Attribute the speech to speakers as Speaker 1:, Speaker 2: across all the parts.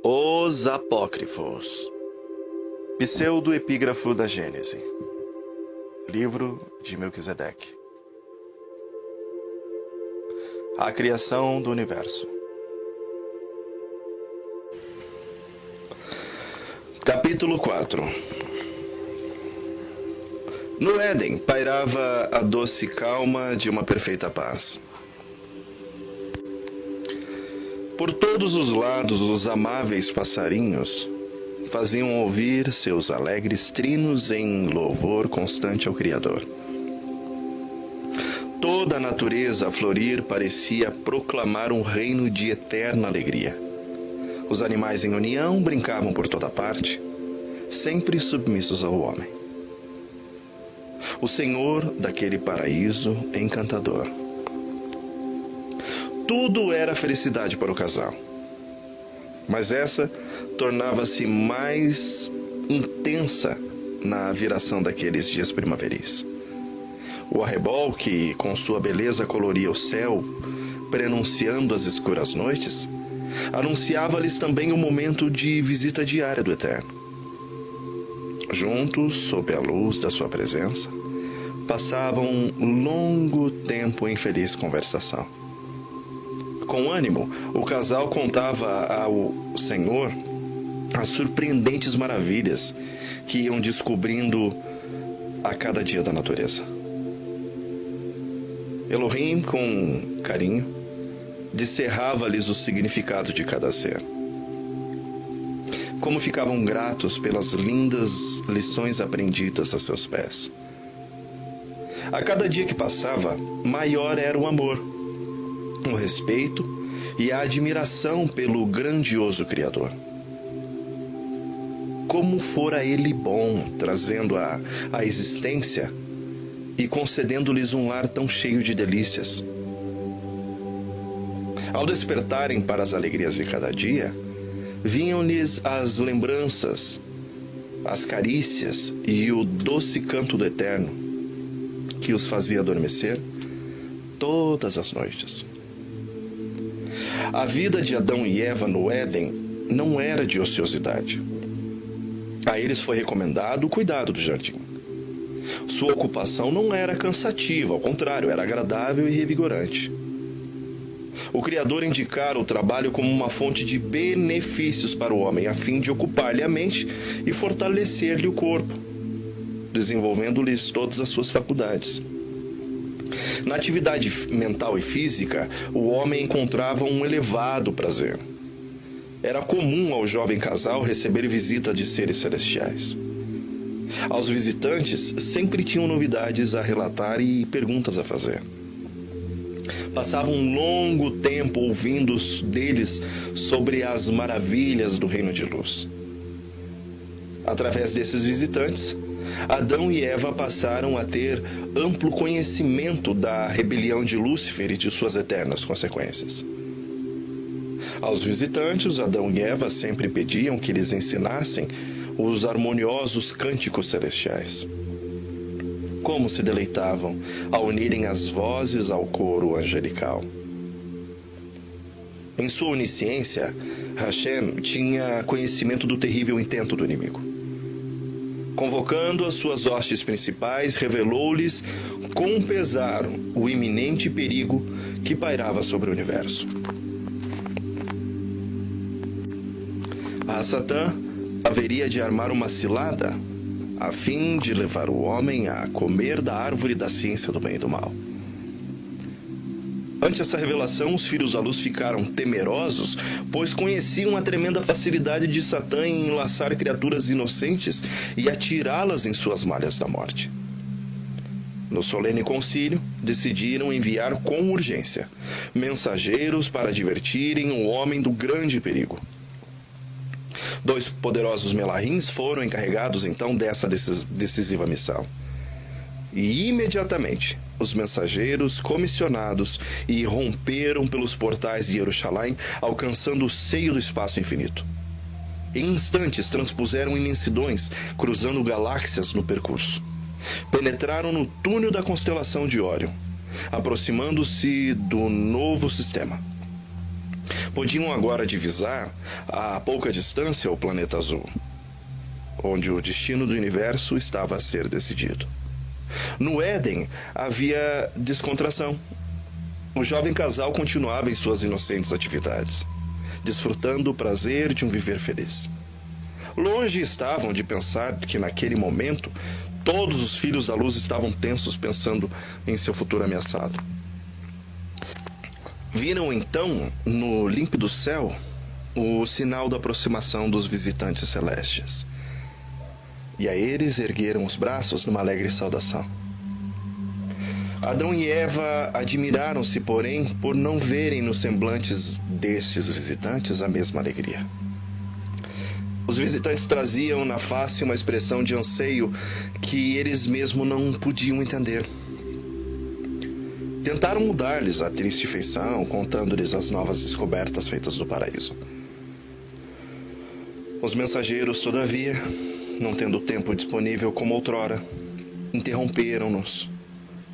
Speaker 1: Os Apócrifos. Pseudo-epígrafo da Gênese. Livro de Melquisedeque. A criação do universo. Capítulo 4. No Éden pairava a doce calma de uma perfeita paz. Por todos os lados, os amáveis passarinhos faziam ouvir seus alegres trinos em louvor constante ao Criador. Toda a natureza a florir parecia proclamar um reino de eterna alegria. Os animais em união brincavam por toda parte, sempre submissos ao homem. O Senhor daquele paraíso encantador. Tudo era felicidade para o casal. Mas essa tornava-se mais intensa na viração daqueles dias primaveris. O arrebol, que com sua beleza coloria o céu, prenunciando as escuras noites, anunciava-lhes também o momento de visita diária do Eterno. Juntos, sob a luz da sua presença, passavam um longo tempo em feliz conversação. Com ânimo, o casal contava ao Senhor as surpreendentes maravilhas que iam descobrindo a cada dia da natureza. Elohim, com carinho, descerrava-lhes o significado de cada ser. Como ficavam gratos pelas lindas lições aprendidas a seus pés. A cada dia que passava, maior era o amor, o respeito e a admiração pelo grandioso Criador. Como fora ele bom, trazendo à existência e concedendo-lhes um lar tão cheio de delícias. Ao despertarem para as alegrias de cada dia, vinham-lhes as lembranças, as carícias e o doce canto do Eterno, que os fazia adormecer todas as noites. A vida de Adão e Eva no Éden não era de ociosidade. A eles foi recomendado o cuidado do jardim. Sua ocupação não era cansativa, ao contrário, era agradável e revigorante. O Criador indicara o trabalho como uma fonte de benefícios para o homem, a fim de ocupar-lhe a mente e fortalecer-lhe o corpo, desenvolvendo-lhes todas as suas faculdades. Na atividade mental e física, o homem encontrava um elevado prazer. Era comum ao jovem casal receber visita de seres celestiais. Aos visitantes sempre tinham novidades a relatar e perguntas a fazer. Passavam um longo tempo ouvindo deles sobre as maravilhas do reino de luz. Através desses visitantes, Adão e Eva passaram a ter amplo conhecimento da rebelião de Lúcifer e de suas eternas consequências. Aos visitantes, Adão e Eva sempre pediam que lhes ensinassem os harmoniosos cânticos celestiais. Como se deleitavam ao unirem as vozes ao coro angelical. Em sua onisciência, Hashem tinha conhecimento do terrível intento do inimigo. Convocando as suas hostes principais, revelou-lhes com pesar o iminente perigo que pairava sobre o universo. A Satã haveria de armar uma cilada a fim de levar o homem a comer da árvore da ciência do bem e do mal. Ante essa revelação, os filhos da luz ficaram temerosos, pois conheciam a tremenda facilidade de Satã em enlaçar criaturas inocentes e atirá-las em suas malhas da morte. No solene concílio, decidiram enviar com urgência mensageiros para advertirem o homem do grande perigo. 2 poderosos melahins foram encarregados então dessa decisiva missão. E imediatamente, os mensageiros comissionados irromperam pelos portais de Jerusalém, alcançando o seio do espaço infinito. Em instantes, transpuseram imensidões, cruzando galáxias no percurso. Penetraram no túnel da constelação de Órion, aproximando-se do novo sistema. Podiam agora divisar a pouca distância o planeta azul, onde o destino do universo estava a ser decidido. No Éden havia descontração. O jovem casal continuava em suas inocentes atividades, desfrutando o prazer de um viver feliz. Longe estavam de pensar que naquele momento todos os filhos da luz estavam tensos pensando em seu futuro ameaçado. Viram então, no límpido céu, o sinal da aproximação dos visitantes celestes. E a eles ergueram os braços numa alegre saudação. Adão e Eva admiraram-se, porém, por não verem nos semblantes destes visitantes a mesma alegria. Os visitantes traziam na face uma expressão de anseio que eles mesmos não podiam entender. Tentaram mudar-lhes a triste feição, contando-lhes as novas descobertas feitas do paraíso. Os mensageiros, todavia, não tendo tempo disponível como outrora, interromperam-nos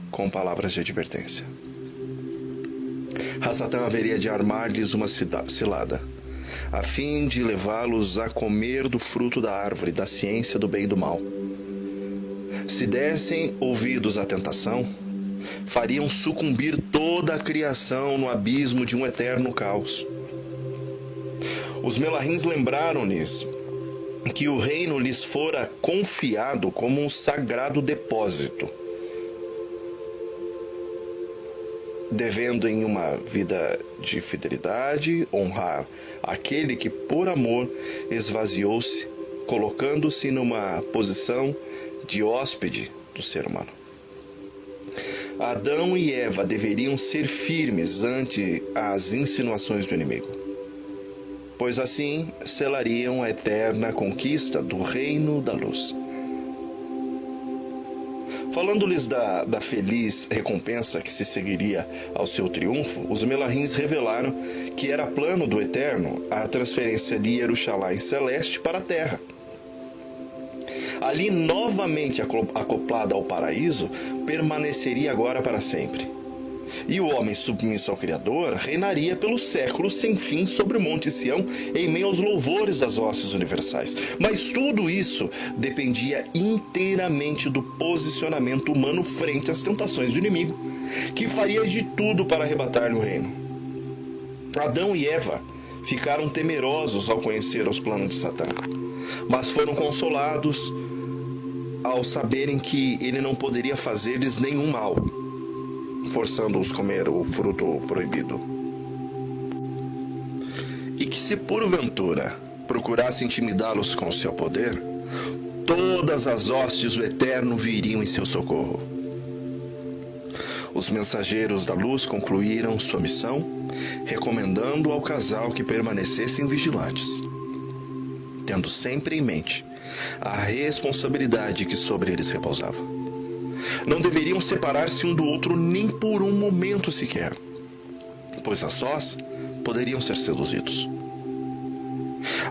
Speaker 1: com palavras de advertência. Satã haveria de armar-lhes uma cilada, a fim de levá-los a comer do fruto da árvore, da ciência do bem e do mal. Se dessem ouvidos à tentação, fariam sucumbir toda a criação no abismo de um eterno caos. Os Melahins lembraram-lhes que o reino lhes fora confiado como um sagrado depósito, devendo em uma vida de fidelidade honrar aquele que por amor esvaziou-se, colocando-se numa posição de hóspede do ser humano. Adão e Eva deveriam ser firmes ante as insinuações do inimigo, pois assim selariam a eterna conquista do reino da luz. Falando-lhes da feliz recompensa que se seguiria ao seu triunfo, os Melahins revelaram que era plano do Eterno a transferência de Jerusalém celeste para a terra. Ali, novamente acoplada ao paraíso, permaneceria agora para sempre. E o homem submisso ao Criador reinaria pelos séculos sem fim sobre o Monte Sião, em meio aos louvores das hostes universais. Mas tudo isso dependia inteiramente do posicionamento humano frente às tentações do inimigo, que faria de tudo para arrebatar-lhe o reino. Adão e Eva ficaram temerosos ao conhecer os planos de Satã, mas foram consolados ao saberem que ele não poderia fazer-lhes nenhum mal, forçando-os a comer o fruto proibido. E que se porventura procurasse intimidá-los com seu poder, todas as hostes do Eterno viriam em seu socorro. Os mensageiros da luz concluíram sua missão, recomendando ao casal que permanecessem vigilantes, tendo sempre em mente a responsabilidade que sobre eles repousava. Não deveriam separar-se um do outro nem por um momento sequer, pois a sós poderiam ser seduzidos.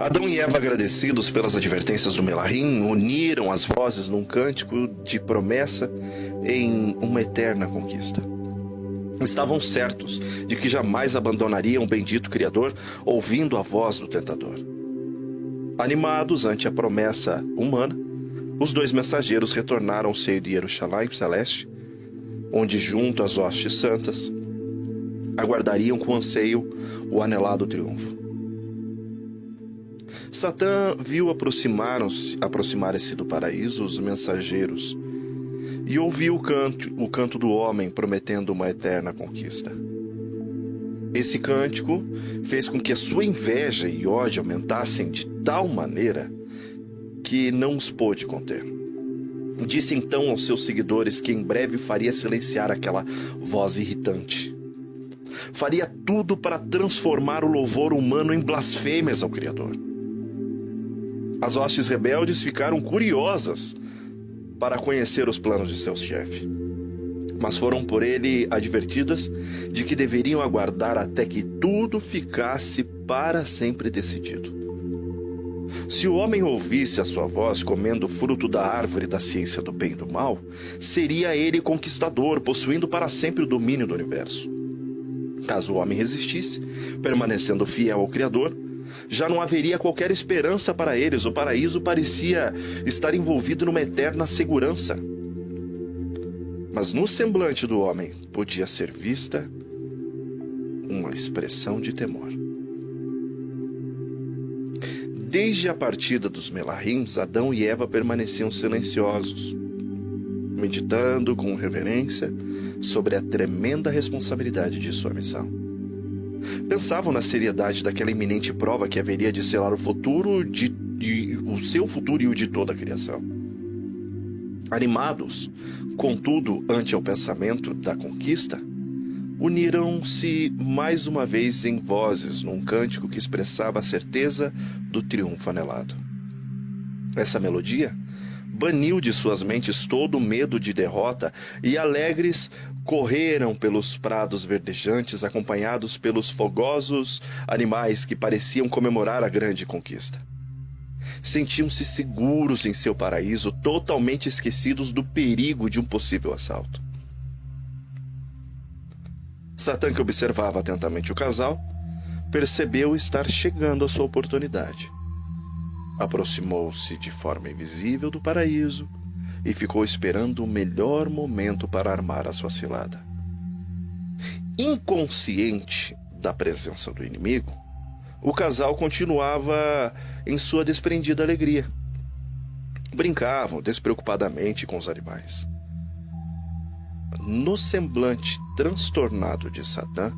Speaker 1: Adão e Eva, agradecidos pelas advertências do Melahim, uniram as vozes num cântico de promessa em uma eterna conquista. Estavam certos de que jamais abandonariam o bendito Criador, ouvindo a voz do tentador. Animados ante a promessa humana, os dois mensageiros retornaram ao seio de Jerusalém celeste, onde, junto às hostes santas, aguardariam com anseio o anelado triunfo. Satã viu aproximarem-se do paraíso os mensageiros e ouviu o canto do homem prometendo uma eterna conquista. Esse cântico fez com que a sua inveja e ódio aumentassem de tal maneira que não os pôde conter. Disse então aos seus seguidores que em breve faria silenciar aquela voz irritante. Faria tudo para transformar o louvor humano em blasfêmias ao Criador. As hostes rebeldes ficaram curiosas para conhecer os planos de seu chefe, mas foram por ele advertidas de que deveriam aguardar até que tudo ficasse para sempre decidido. Se o homem ouvisse a sua voz comendo o fruto da árvore da ciência do bem e do mal, seria ele conquistador, possuindo para sempre o domínio do universo. Caso o homem resistisse, permanecendo fiel ao Criador, já não haveria qualquer esperança para eles. O paraíso parecia estar envolvido numa eterna segurança. Mas no semblante do homem podia ser vista uma expressão de temor. Desde a partida dos Melahims, Adão e Eva permaneciam silenciosos, meditando com reverência sobre a tremenda responsabilidade de sua missão. Pensavam na seriedade daquela iminente prova que haveria de selar o futuro o seu futuro e o de toda a criação. Animados, contudo, ante o pensamento da conquista, uniram-se mais uma vez em vozes num cântico que expressava a certeza do triunfo anelado. Essa melodia baniu de suas mentes todo o medo de derrota e alegres correram pelos prados verdejantes, acompanhados pelos fogosos animais que pareciam comemorar a grande conquista. Sentiam-se seguros em seu paraíso, totalmente esquecidos do perigo de um possível assalto. Satã, que observava atentamente o casal, percebeu estar chegando a sua oportunidade. Aproximou-se de forma invisível do paraíso e ficou esperando o melhor momento para armar a sua cilada. Inconsciente da presença do inimigo, o casal continuava em sua desprendida alegria. Brincavam despreocupadamente com os animais. No semblante transtornado de Satã,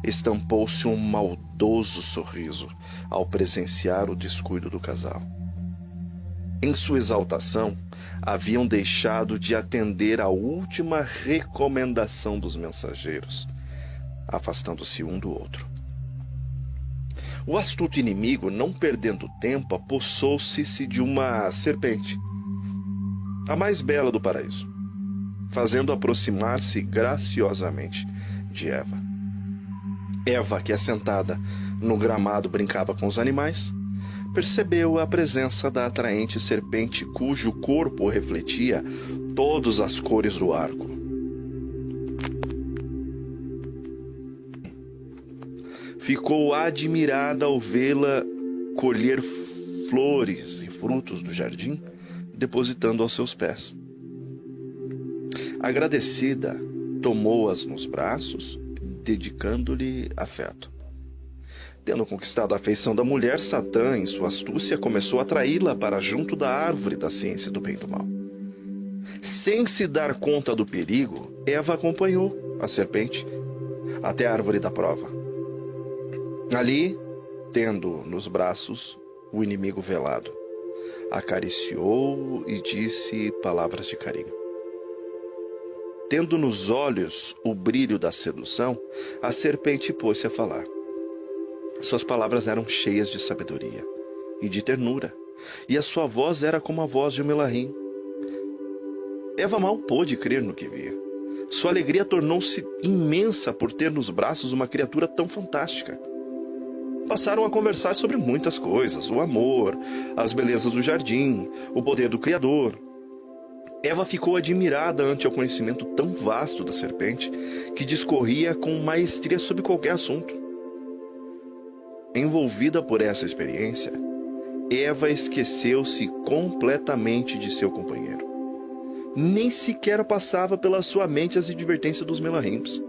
Speaker 1: estampou-se um maldoso sorriso ao presenciar o descuido do casal. Em sua exaltação, haviam deixado de atender à última recomendação dos mensageiros, afastando-se um do outro. O astuto inimigo, não perdendo tempo, apossou-se de uma serpente, a mais bela do paraíso, fazendo aproximar-se graciosamente de Eva. Eva, que assentada no gramado brincava com os animais, percebeu a presença da atraente serpente cujo corpo refletia todas as cores do arco. Ficou admirada ao vê-la colher flores e frutos do jardim, depositando aos seus pés. Agradecida, tomou-as nos braços, dedicando-lhe afeto. Tendo conquistado a afeição da mulher, Satã, em sua astúcia, começou a atraí-la para junto da árvore da ciência do bem e do mal. Sem se dar conta do perigo, Eva acompanhou a serpente até a árvore da prova. Ali, tendo nos braços o inimigo velado, acariciou-o e disse palavras de carinho. Tendo nos olhos o brilho da sedução, a serpente pôs-se a falar. Suas palavras eram cheias de sabedoria e de ternura, e a sua voz era como a voz de um Melahim. Eva mal pôde crer no que via. Sua alegria tornou-se imensa por ter nos braços uma criatura tão fantástica. Passaram a conversar sobre muitas coisas: o amor, as belezas do jardim, o poder do Criador. Eva ficou admirada ante o conhecimento tão vasto da serpente, que discorria com maestria sobre qualquer assunto. Envolvida por essa experiência, Eva esqueceu-se completamente de seu companheiro. Nem sequer passava pela sua mente as advertências dos Melahims.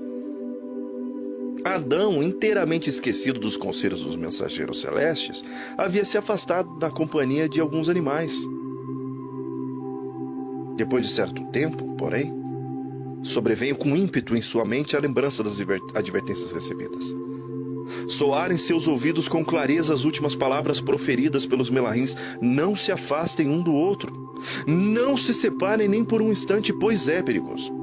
Speaker 1: Adão, inteiramente esquecido dos conselhos dos mensageiros celestes, havia se afastado da companhia de alguns animais. Depois de certo tempo, porém, sobreveio com ímpeto em sua mente a lembrança das advertências recebidas. Soaram em seus ouvidos com clareza as últimas palavras proferidas pelos Melahims: não se afastem um do outro, não se separem nem por um instante, pois é perigoso.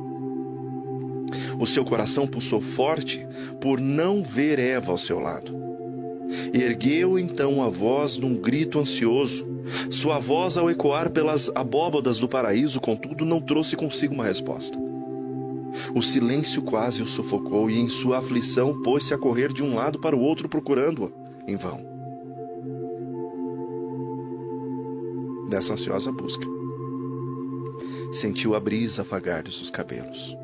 Speaker 1: O seu coração pulsou forte por não ver Eva ao seu lado. Ergueu então a voz num grito ansioso. Sua voz, ao ecoar pelas abóbadas do paraíso, contudo, não trouxe consigo uma resposta. O silêncio quase o sufocou e, em sua aflição, pôs-se a correr de um lado para o outro procurando-a, em vão. Nessa ansiosa busca, sentiu a brisa afagar-lhe os cabelos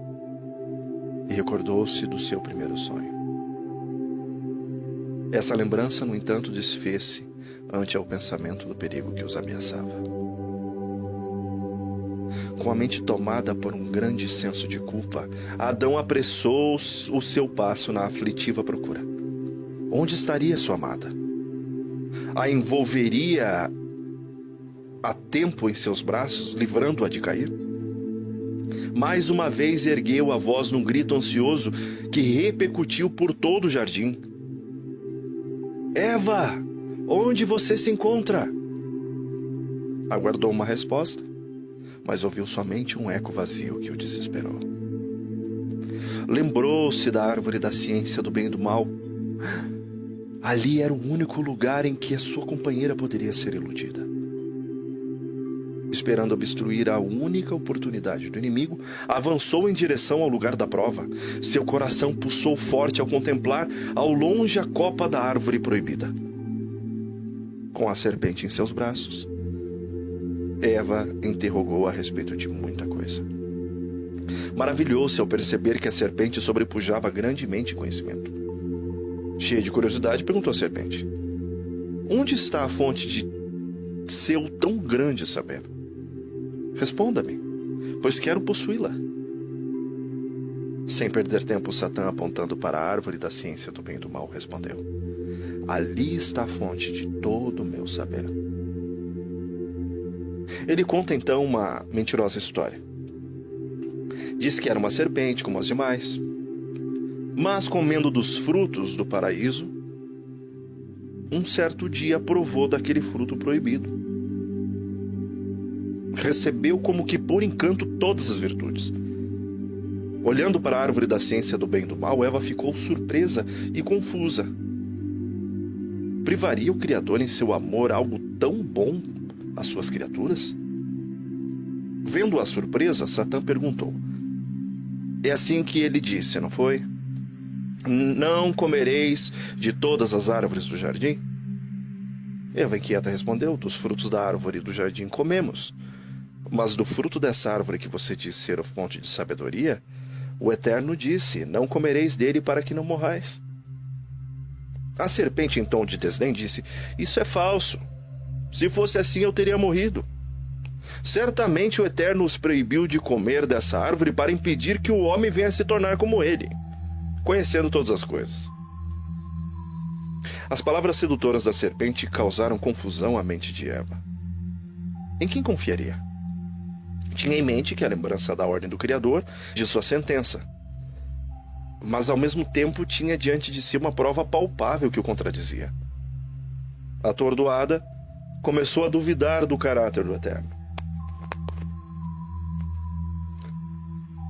Speaker 1: e recordou-se do seu primeiro sonho. Essa lembrança, no entanto, desfez-se ante ao pensamento do perigo que os ameaçava. Com a mente tomada por um grande senso de culpa, Adão apressou o seu passo na aflitiva procura. Onde estaria sua amada? A envolveria a tempo em seus braços, livrando-a de cair? Mais uma vez ergueu a voz num grito ansioso que repercutiu por todo o jardim. Eva, onde você se encontra? Aguardou uma resposta, mas ouviu somente um eco vazio que o desesperou. Lembrou-se da árvore da ciência do bem e do mal. Ali era o único lugar em que a sua companheira poderia ser iludida. Esperando obstruir a única oportunidade do inimigo, avançou em direção ao lugar da prova. Seu coração pulsou forte ao contemplar ao longe a copa da árvore proibida. Com a serpente em seus braços, Eva interrogou a respeito de muita coisa. Maravilhou-se ao perceber que a serpente sobrepujava grandemente conhecimento. Cheia de curiosidade, perguntou à serpente: onde está a fonte de seu tão grande saber? Responda-me, pois quero possuí-la. Sem perder tempo, Satã, apontando para a árvore da ciência do bem e do mal, respondeu: ali está a fonte de todo o meu saber. Ele conta então uma mentirosa história. Diz que era uma serpente como as demais, mas comendo dos frutos do paraíso, um certo dia provou daquele fruto proibido. Recebeu como que por encanto todas as virtudes. Olhando para a árvore da ciência do bem e do mal, Eva ficou surpresa e confusa. Privaria o Criador em seu amor algo tão bom às suas criaturas? Vendo a surpresa, Satã perguntou: é assim que ele disse, não foi? Não comereis de todas as árvores do jardim? Eva, inquieta, respondeu: dos frutos da árvore do jardim comemos, mas do fruto dessa árvore que você diz ser a fonte de sabedoria, o Eterno disse: não comereis dele para que não morrais. A serpente, em tom de desdém, disse: isso é falso. Se fosse assim, eu teria morrido. Certamente o Eterno os proibiu de comer dessa árvore para impedir que o homem venha se tornar como ele, conhecendo todas as coisas. As palavras sedutoras da serpente causaram confusão à mente de Eva. Em quem confiaria? Tinha em mente que a lembrança da ordem do Criador, de sua sentença, mas ao mesmo tempo tinha diante de si uma prova palpável que o contradizia. Atordoada, começou a duvidar do caráter do Eterno.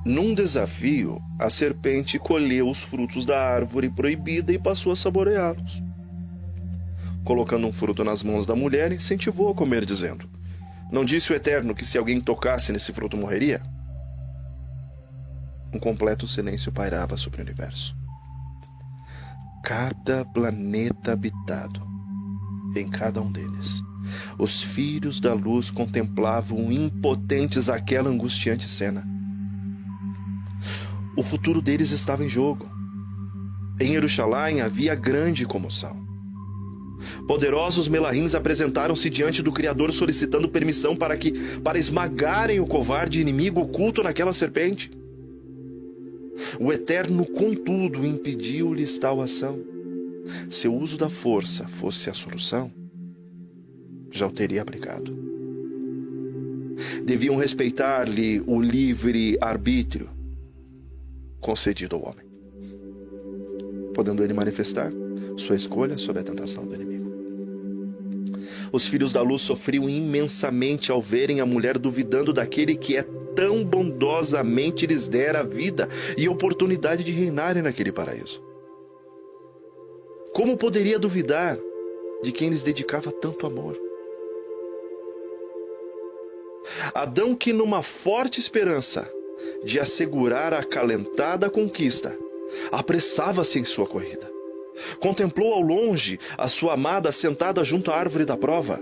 Speaker 1: Num desafio, a serpente colheu os frutos da árvore proibida e passou a saboreá-los. Colocando um fruto nas mãos da mulher, incentivou a comer, dizendo: não disse o Eterno que se alguém tocasse nesse fruto morreria? Um completo silêncio pairava sobre o universo. Cada planeta habitado, em cada um deles, os filhos da luz contemplavam impotentes aquela angustiante cena. O futuro deles estava em jogo. Em Jerusalém havia grande comoção. Poderosos melahins apresentaram-se diante do Criador solicitando permissão para esmagarem o covarde inimigo oculto naquela serpente. O Eterno, contudo, impediu-lhes tal ação. Se o uso da força fosse a solução, já o teria aplicado. Deviam respeitar-lhe o livre arbítrio concedido ao homem, podendo ele manifestar sua escolha sob a tentação do inimigo. Os filhos da luz sofriam imensamente ao verem a mulher duvidando daquele que tão bondosamente lhes dera a vida e oportunidade de reinarem naquele paraíso. Como poderia duvidar de quem lhes dedicava tanto amor? Adão, que numa forte esperança de assegurar a acalentada conquista, apressava-se em sua corrida. Contemplou ao longe a sua amada sentada junto à árvore da prova.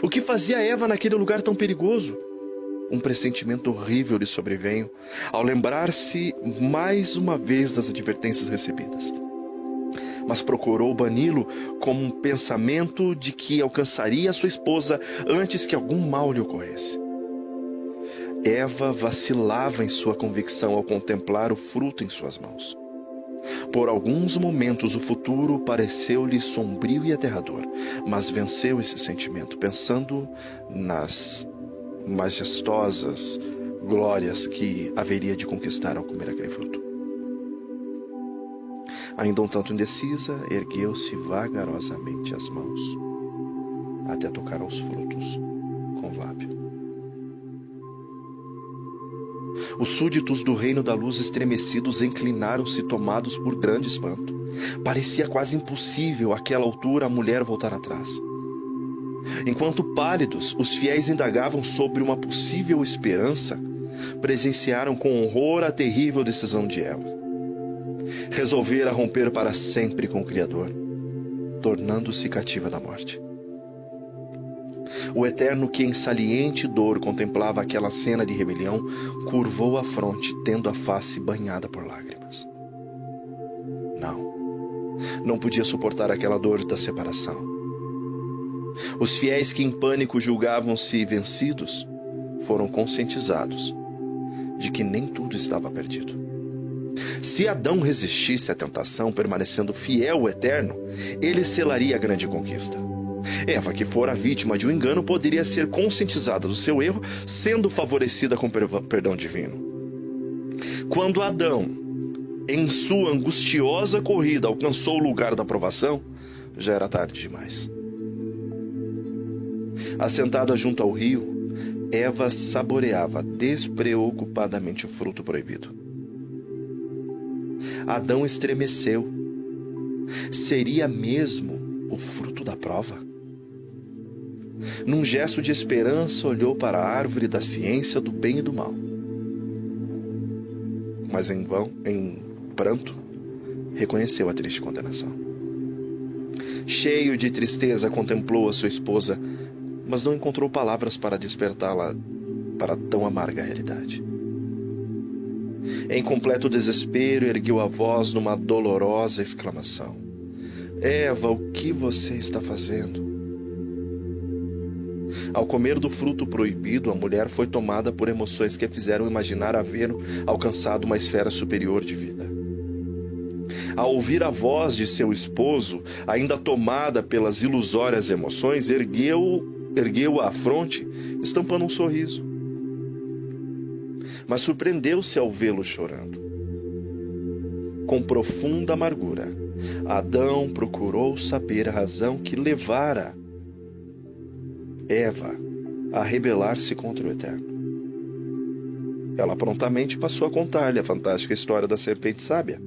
Speaker 1: O que fazia Eva naquele lugar tão perigoso? Um pressentimento horrível lhe sobreveio ao lembrar-se mais uma vez das advertências recebidas. mas procurou bani-lo como um pensamento de que alcançaria a sua esposa antes que algum mal lhe ocorresse. Eva vacilava em sua convicção ao contemplar o fruto em suas mãos. Por alguns momentos o futuro pareceu-lhe sombrio e aterrador, mas venceu esse sentimento, pensando nas majestosas glórias que haveria de conquistar ao comer aquele fruto. Ainda um tanto indecisa, ergueu-se vagarosamente as mãos, até tocar aos frutos com o lábio. Os súditos do reino da luz estremecidos inclinaram-se, tomados por grande espanto. Parecia quase impossível, àquela altura, a mulher voltar atrás. Enquanto pálidos, os fiéis indagavam sobre uma possível esperança, presenciaram com horror a terrível decisão de Eva. Resolvera romper para sempre com o Criador, tornando-se cativa da morte. O Eterno, que em saliente dor contemplava aquela cena de rebelião, curvou a fronte, tendo a face banhada por lágrimas. Não podia suportar aquela dor da separação. Os fiéis que em pânico julgavam-se vencidos, foram conscientizados de que nem tudo estava perdido. Se Adão resistisse à tentação, permanecendo fiel ao Eterno, ele selaria a grande conquista. Eva, que fora vítima de um engano, poderia ser conscientizada do seu erro, sendo favorecida com perdão divino. Quando Adão, em sua angustiosa corrida, alcançou o lugar da aprovação, já era tarde demais. Assentada junto ao rio, Eva saboreava despreocupadamente o fruto proibido. Adão estremeceu. Seria mesmo o fruto da prova? Num gesto de esperança, olhou para a árvore da ciência do bem e do mal. Mas em pranto, reconheceu a triste condenação. Cheio de tristeza, contemplou a sua esposa, mas não encontrou palavras para despertá-la para tão amarga realidade. Em completo desespero, ergueu a voz numa dolorosa exclamação: Eva, o que você está fazendo? Ao comer do fruto proibido, a mulher foi tomada por emoções que a fizeram imaginar haver alcançado uma esfera superior de vida. Ao ouvir a voz de seu esposo, ainda tomada pelas ilusórias emoções, ergueu a fronte, estampando um sorriso. Mas surpreendeu-se ao vê-lo chorando. Com profunda amargura, Adão procurou saber a razão que levara Eva a rebelar-se contra o Eterno. Ela prontamente passou a contar-lhe a fantástica história da serpente sábia.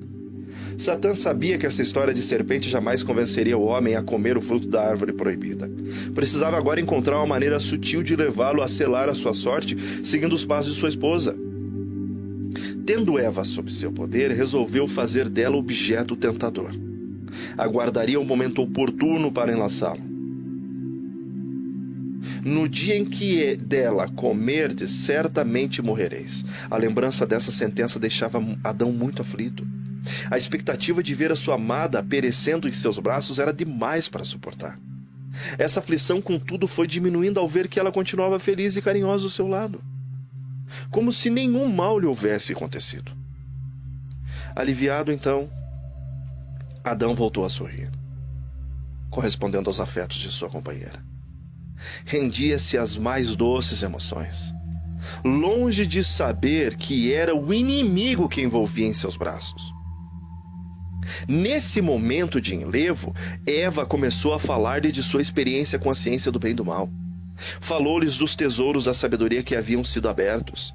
Speaker 1: Satã sabia que essa história de serpente jamais convenceria o homem a comer o fruto da árvore proibida. Precisava agora encontrar uma maneira sutil de levá-lo a selar a sua sorte, seguindo os passos de sua esposa. Tendo Eva sob seu poder, resolveu fazer dela objeto tentador. Aguardaria o momento oportuno para enlaçá-lo. No dia em que dela comerdes, certamente morrereis. A lembrança dessa sentença deixava Adão muito aflito. A expectativa de ver a sua amada perecendo em seus braços era demais para suportar. Essa aflição, contudo, foi diminuindo ao ver que ela continuava feliz e carinhosa ao seu lado, como se nenhum mal lhe houvesse acontecido. Aliviado, então, Adão voltou a sorrir, correspondendo aos afetos de sua companheira. Rendia-se às mais doces emoções, longe de saber que era o inimigo que envolvia em seus braços. Nesse momento de enlevo, Eva começou a falar-lhe de sua experiência com a ciência do bem e do mal. Falou-lhes dos tesouros da sabedoria que haviam sido abertos.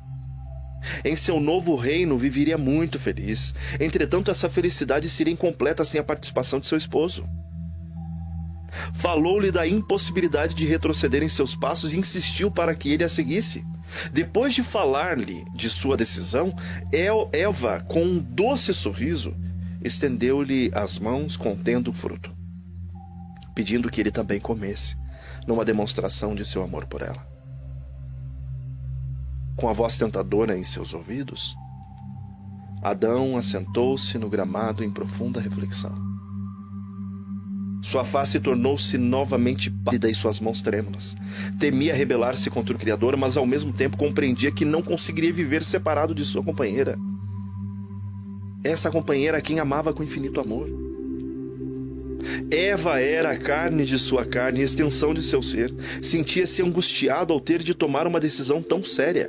Speaker 1: Em seu novo reino viveria muito feliz. Entretanto, essa felicidade seria incompleta sem a participação de seu esposo. Falou-lhe da impossibilidade de retroceder em seus passos e insistiu para que ele a seguisse. Depois de falar-lhe de sua decisão, Eva, com um doce sorriso, estendeu-lhe as mãos contendo o fruto, pedindo que ele também comesse, numa demonstração de seu amor por ela. Com a voz tentadora em seus ouvidos, Adão assentou-se no gramado em profunda reflexão. Sua face tornou-se novamente pálida e suas mãos trêmulas. Temia rebelar-se contra o Criador, mas ao mesmo tempo compreendia que não conseguiria viver separado de sua companheira. Essa companheira a quem amava com infinito amor. Eva era a carne de sua carne e extensão de seu ser. Sentia-se angustiado ao ter de tomar uma decisão tão séria.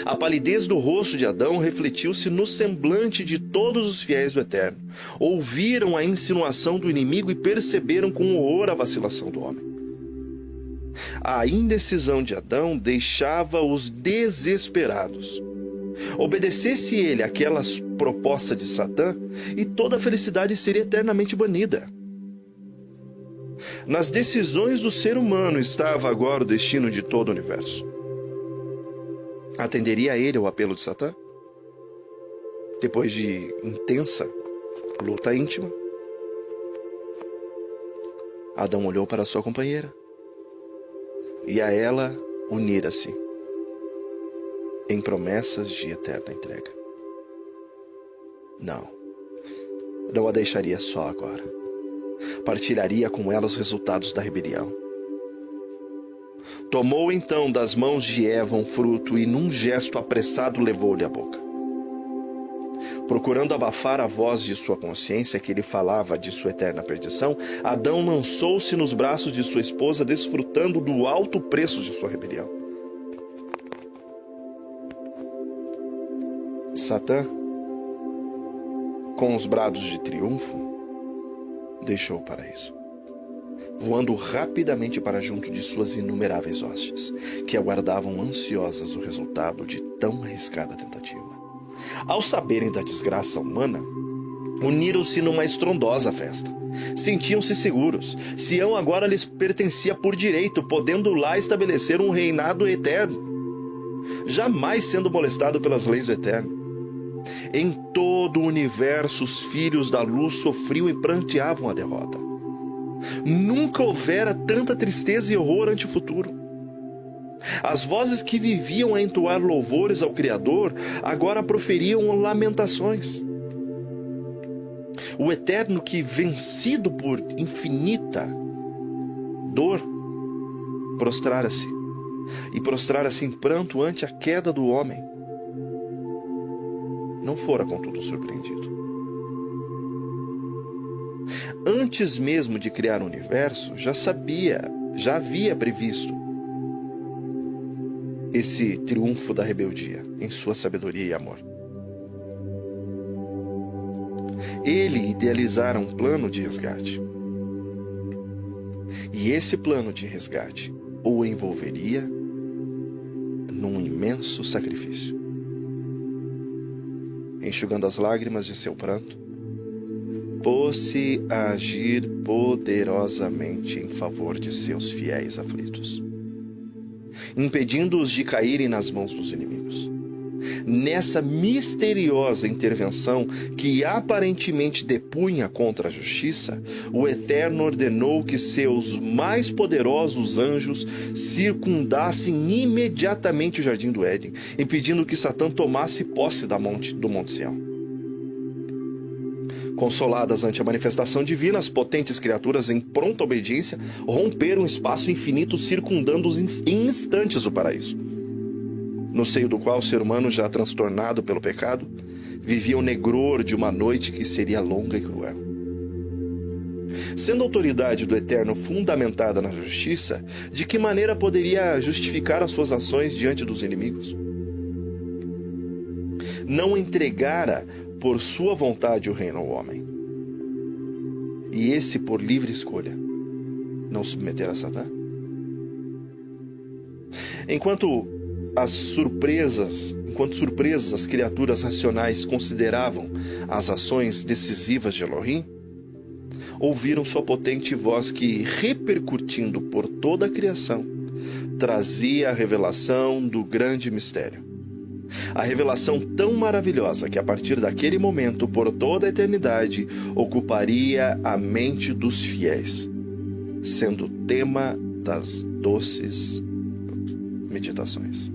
Speaker 1: A palidez do rosto de Adão refletiu-se no semblante de todos os fiéis do Eterno. Ouviram a insinuação do inimigo e perceberam com horror a vacilação do homem. A indecisão de Adão deixava-os desesperados. Obedecesse ele àquela proposta de Satã, e toda a felicidade seria eternamente banida. Nas decisões do ser humano estava agora o destino de todo o universo. Atenderia ele ao apelo de Satã? Depois de intensa luta íntima, Adão olhou para sua companheira e a ela unira-se em promessas de eterna entrega. Não a deixaria só agora. Partilharia com ela os resultados da rebelião. Tomou então das mãos de Eva um fruto e num gesto apressado levou-lhe à boca. Procurando abafar a voz de sua consciência que lhe falava de sua eterna perdição, Adão lançou-se nos braços de sua esposa, desfrutando do alto preço de sua rebelião. Satã, com os brados de triunfo, deixou o paraíso, voando rapidamente para junto de suas inumeráveis hostes, que aguardavam ansiosas o resultado de tão arriscada tentativa. Ao saberem da desgraça humana, uniram-se numa estrondosa festa. Sentiam-se seguros. Sião agora lhes pertencia por direito, podendo lá estabelecer um reinado eterno, jamais sendo molestado pelas leis do Eterno. Em todo o universo, os filhos da luz sofriam e pranteavam a derrota. Nunca houvera tanta tristeza e horror ante o futuro. As vozes que viviam a entoar louvores ao Criador agora proferiam lamentações. O Eterno, que, vencido por infinita dor, prostrara-se em pranto ante a queda do homem. Não fora, contudo, surpreendido. Antes mesmo de criar o universo, já havia previsto esse triunfo da rebeldia em sua sabedoria e amor. Ele idealizara um plano de resgate. E esse plano de resgate o envolveria num imenso sacrifício. Enxugando as lágrimas de seu pranto, pôs-se a agir poderosamente em favor de seus fiéis aflitos, impedindo-os de caírem nas mãos dos inimigos. Nessa misteriosa intervenção que aparentemente depunha contra a justiça, o Eterno ordenou que seus mais poderosos anjos circundassem imediatamente o jardim do Éden, impedindo que Satã tomasse posse do Monte Sião. Consoladas ante a manifestação divina, as potentes criaturas, em pronta obediência, romperam o espaço infinito, circundando em instantes o paraíso, no seio do qual o ser humano, já transtornado pelo pecado, vivia o negror de uma noite que seria longa e cruel. Sendo a autoridade do Eterno fundamentada na justiça, de que maneira poderia justificar as suas ações diante dos inimigos? Não entregara por sua vontade o reino ao homem, e esse por livre escolha não submeter a Satã? Enquanto surpresas as criaturas racionais consideravam as ações decisivas de Elohim, ouviram sua potente voz que, repercutindo por toda a criação, trazia a revelação do grande mistério. A revelação tão maravilhosa que, a partir daquele momento, por toda a eternidade, ocuparia a mente dos fiéis, sendo tema das doces meditações.